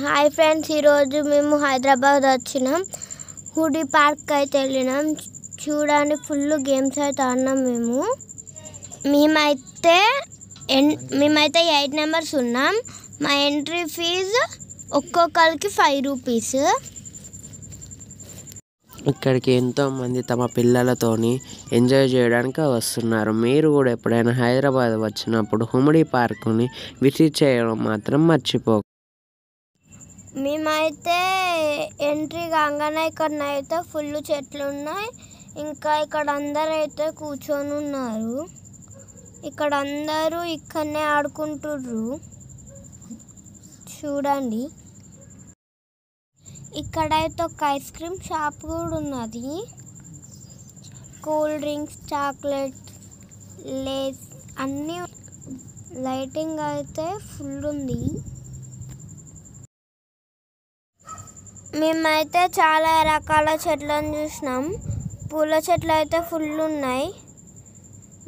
Hi friends, ఈరోజు మేము హైదరాబాద్ వచ్చినాం. హుడీ పార్క్ అయితే వెళ్ళినాం. చూడండి, ఫుల్ గేమ్స్ అయితే ఆడినాం. మేమైతే 8 మెంబర్స్ ఉన్నాం. మా ఎంట్రీ ఫీజు ఒక్కొక్కరికి 5 రూపీస్. ఇక్కడికి ఎంతోమంది తమ పిల్లలతోని ఎంజాయ్ చేయడానికి వస్తున్నారు. మీరు కూడా ఎప్పుడైనా హైదరాబాద్ వచ్చినప్పుడు హుడీ పార్క్ని విజిట్ చేయడం మాత్రం మర్చిపోకండి. మేమైతే ఎంట్రీ కాగానే ఇక్కడనైతే ఫుల్ చెట్లు ఉన్నాయి. ఇంకా ఇక్కడ అందరూ అయితే కూర్చొని ఉన్నారు. ఇక్కడ అందరూ ఇక్కడనే ఆడుకుంటుర్రు. చూడండి, ఇక్కడైతే ఒక ఐస్ క్రీమ్ షాప్ కూడా ఉన్నది. కూల్ డ్రింక్స్, చాక్లెట్, లేస్ అన్నీ. లైటింగ్ అయితే ఫుల్ ఉంది. మేమైతే చాలా రకాల చెట్లను చూసినాం. పూల చెట్లు అయితే ఫుల్ ఉన్నాయి.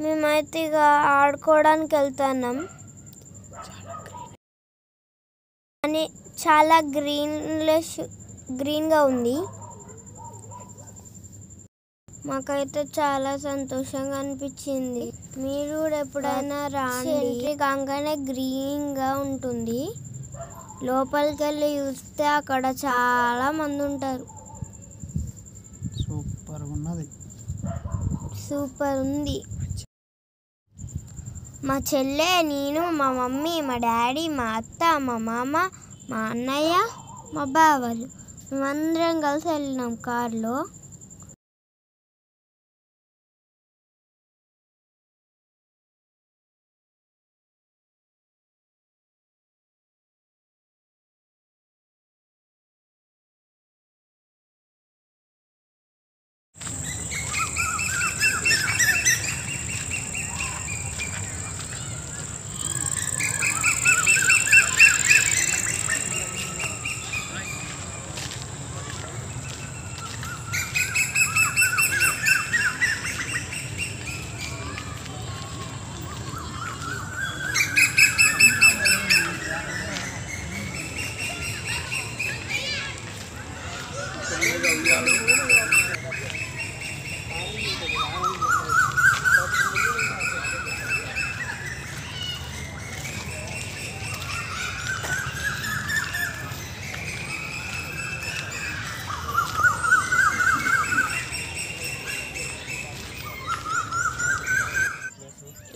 మేమైతే ఇక ఆడుకోవడానికి వెళ్తున్నాం. అని చాలా గ్రీన్గా ఉంది. మాకైతే చాలా సంతోషంగా అనిపించింది. మీరు కూడా ఎప్పుడైనా రండి. ఎంట్రీ కాగానే గ్రీన్గా ఉంటుంది. లోపలికి వెళ్ళి చూస్తే అక్కడ చాలా మంది ఉంటారు. సూపర్ ఉంది. మా చెల్లె, నేను, మా మమ్మీ, మా డాడీ, మా అత్త, మా మామ, మా అన్నయ్య, మా బావలు మేమందరం కలిసి వెళ్ళినాం కార్లో.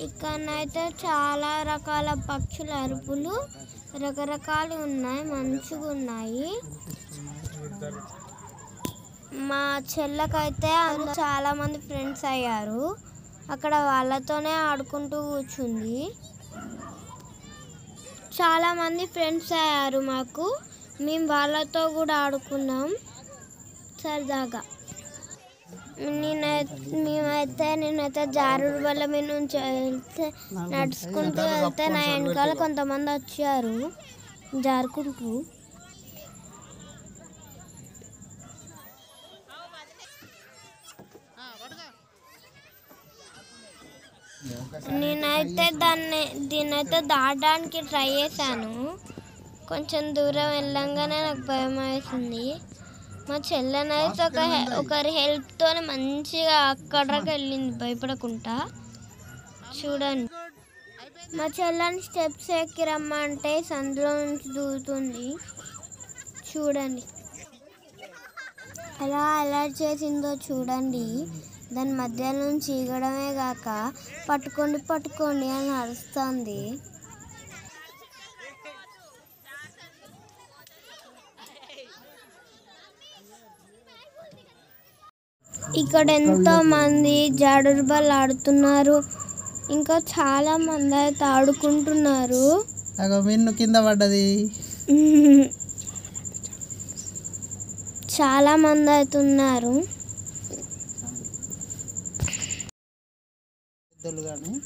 ఇక్కడనైతే చాలా రకాల పక్షుల అరుపులు రకరకాలు ఉన్నాయి. మంచిగా ఉన్నాయి. మా చెల్లెకైతే చాలా మంది ఫ్రెండ్స్ అయ్యారు. అక్కడ వాళ్ళతోనే ఆడుకుంటూ కూర్చుంది. చాలా మంది ఫ్రెండ్స్ అయ్యారు మాకు. మేము వాళ్ళతో కూడా ఆడుకున్నాం సరదాగా. నేనైతే జారుడు బల్ల మీద నుంచి నడుచుకుంటూ వెళ్తే నా వెనకాల కొంతమంది వచ్చారు జారుకుంటూ. దీన్నైతే దాటడానికి ట్రై చేశాను. కొంచెం దూరం వెళ్ళంగానే నాకు భయం వేసింది. మా చెల్లెనైతే ఒకరి హెల్ప్తో మంచిగా అక్కడికి వెళ్ళింది భయపడకుండా. చూడండి, మా చెల్లెని స్టెప్స్ ఎక్కి రమ్మంటే సందులో నుంచి దూరుతుంది. చూడండి ఎలా అలర్ట్ చేసిందో చూడండి. దాని మధ్య నుంచి ఈగడమే కాక పట్టుకోండి అని అరుస్తుంది. ఇక్కడ ఎంతో మంది జారుడు బల్ల ఆడుతున్నారు. ఇంకా చాలా మంది అయితే ఆడుకుంటున్నారు. కింద పడ్డది. చాలా మంది అయితే ఉన్నారు.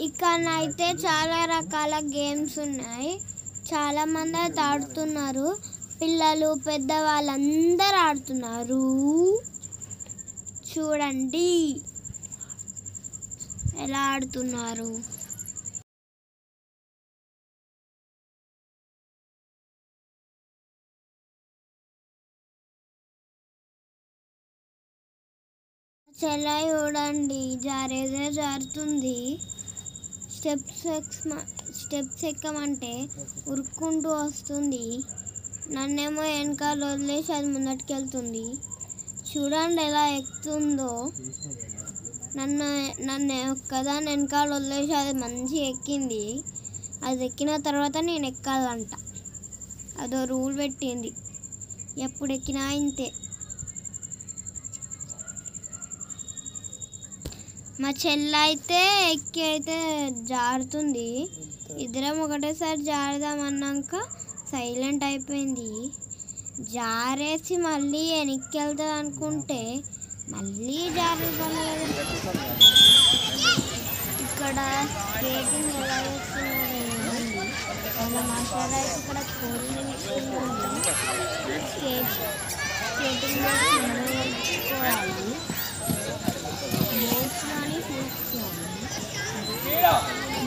ఇక్కడనైతే చాలా రకాల గేమ్స్ ఉన్నాయి. చాలా మంది అయితే ఆడుతున్నారు. పిల్లలు, పెద్దవాళ్ళు అందరూ ఆడుతున్నారు. చూడండి ఎలా ఆడుతున్నారు. చెల్ల చూడండి జారేదే జారుతుంది. స్టెప్స్ ఎక్కమంటే ఉరుక్కుంటూ వస్తుంది. నన్నేమో వెనకాల వదిలేసి అది ముందటికి వెళ్తుంది. చూడండి ఎలా ఎక్కుతుందో. నన్ను ఒక్కదాన్ని వెనకాల వదిలేసి అది మంచిగా ఎక్కింది. అది ఎక్కిన తర్వాత నేను ఎక్కాలంట. అదో రూల్ పెట్టింది. ఎప్పుడు ఎక్కినా ఇంతే. మా చెల్ల అయితే ఎక్కి అయితే జారుతుంది. ఇద్దరం ఒకటేసారి జారుదామన్నాక సైలెంట్ అయిపోయింది. జారేసి మళ్ళీ వెనక్కి వెళ్తుంది అనుకుంటే మళ్ళీ జారుతుంది. ఇక్కడ స్కేటింగ్ ఎలా చేస్తున్నారు వాళ్ళ మాస్టర్ అయితే ఇక్కడ కోరింగ్ ఇస్తున్నారు. స్కేటింగ్ నేర్చుకోవాలి. నేర్చుకొని చూసుకోవాలి.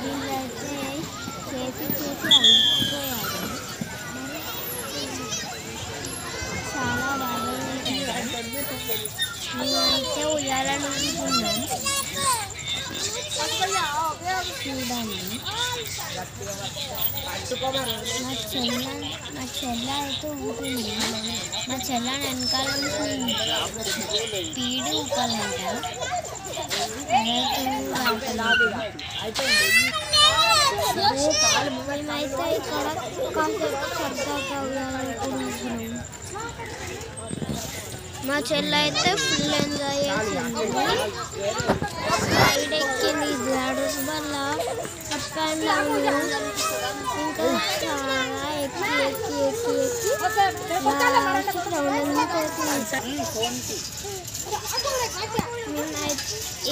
దీంట్లో అయితే చేసి అలిసిపోయాలి. చాలా బాగా మేమైతే ఉయ్యాలను ఊరుకున్నాం. చూడండి మా చెల్ల అయితే ఊపింది. మా చెల్ల వెనకాల స్పీడ్ ఊపాలంట. మేమైతే ఇక్కడ కాసేపు సరదాగా ఉయ్యాలనుకుంటున్నాం. మా చెల్ల అయితే ఫుల్ ఎంజాయ్ చేసింది. రైడ్ ఎక్కింది. గ్లాడర్స్ వల్ల అప్ అండ్ డౌన్ ఇంకా చాలా ఎక్కి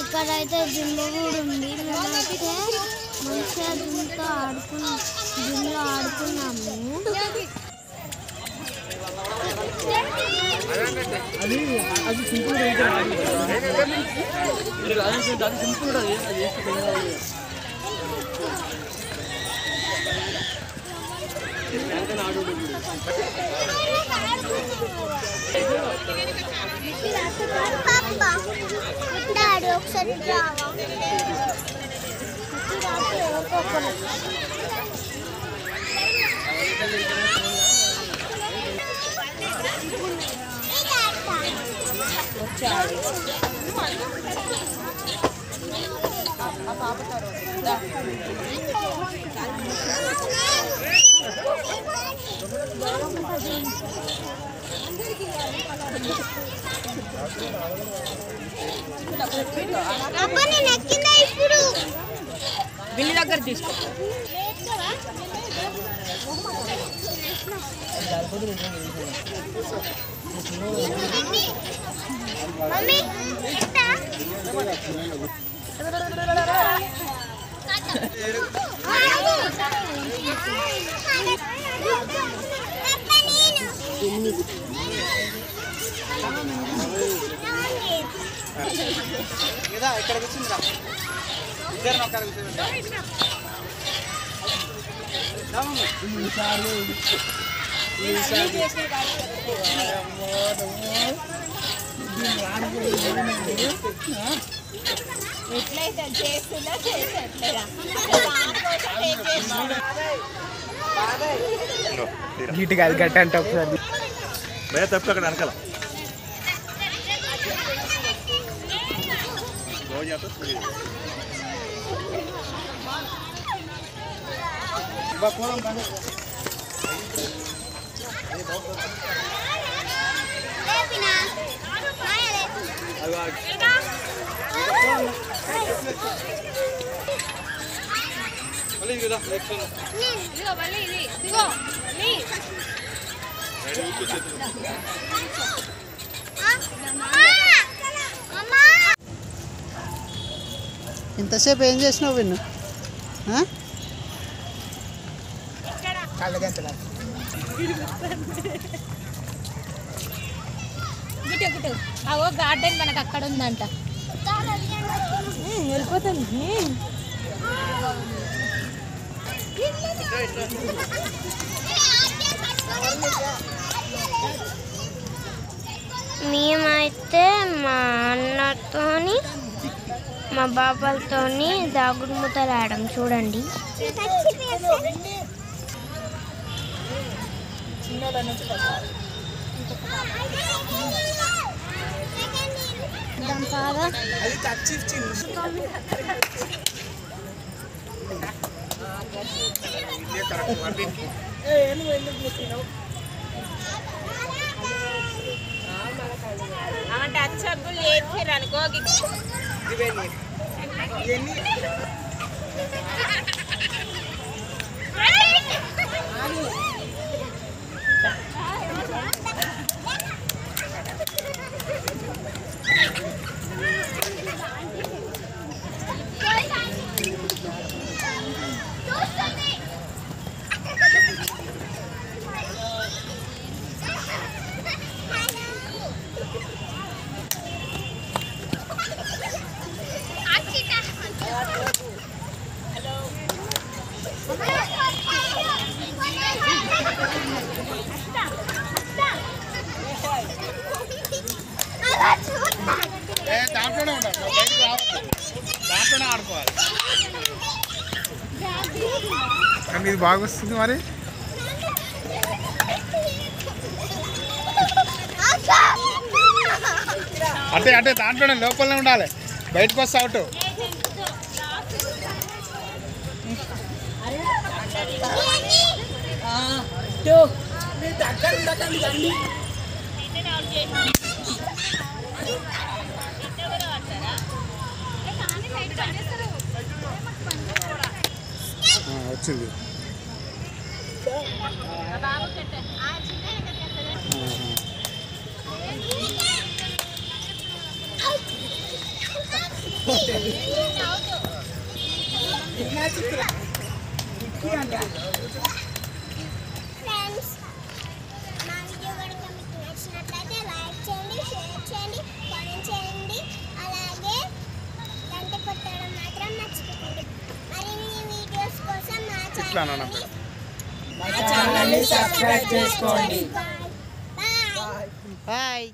ఇక్కడైతే జిమ్ కూడా ఉంది. మేమైతే మంచిగా జిమ్లో ఆడుకున్నాము. ఒకసారి ఇప్పుడు బిల్లి దగ్గర తీసుకో. ఇక్కడ కూర్చుందా ఇద్దరు ఒక్కడ కూర్చోండి. ఎట్లయితే చేస్తున్నా చేసేట్లేదా గీటి కాదు గట్ట అంటే ఒకసారి భయ తప్పు అక్కడ వెనకాల ఇంతసేపు ఏం చేసినావు విన్ను కళ్ళగంతలా గిటు అవో గార్డెన్ మనకు అక్కడ ఉందంట వెళ్ళిపోతుంది మేమైతే మా అన్నతో మా బాబాలతోని దాగుడు మూతలు ఆడడం చూడండి. టచ్ అప్పులు చేసారు అనుకో. దాంట్లోనే ఉండాలి, బయటకు రావద్దు, దాంట్లోనే ఆడుకోవాలి. కానీ ఇది బాగా వస్తుంది మరి. అంటే అంటే దాంట్లోనే లోపలనే ఉండాలి, బయటకు వస్తే అవుట్. వచ్చింది. ఫ్రెండ్స్, మా వీడియో కనుక మీకు నచ్చినట్లయితే లైక్ చేయండి, షేర్ చేయండి, కామెంట్ చేయండి, అలాగే గంట కొట్టడం మాత్రం మర్చిపోకండి. మరిన్ని వీడియోస్ కోసం మా ఛానల్ని సబ్స్క్రైబ్ చేసుకోండి. బాయ్. బాయ్.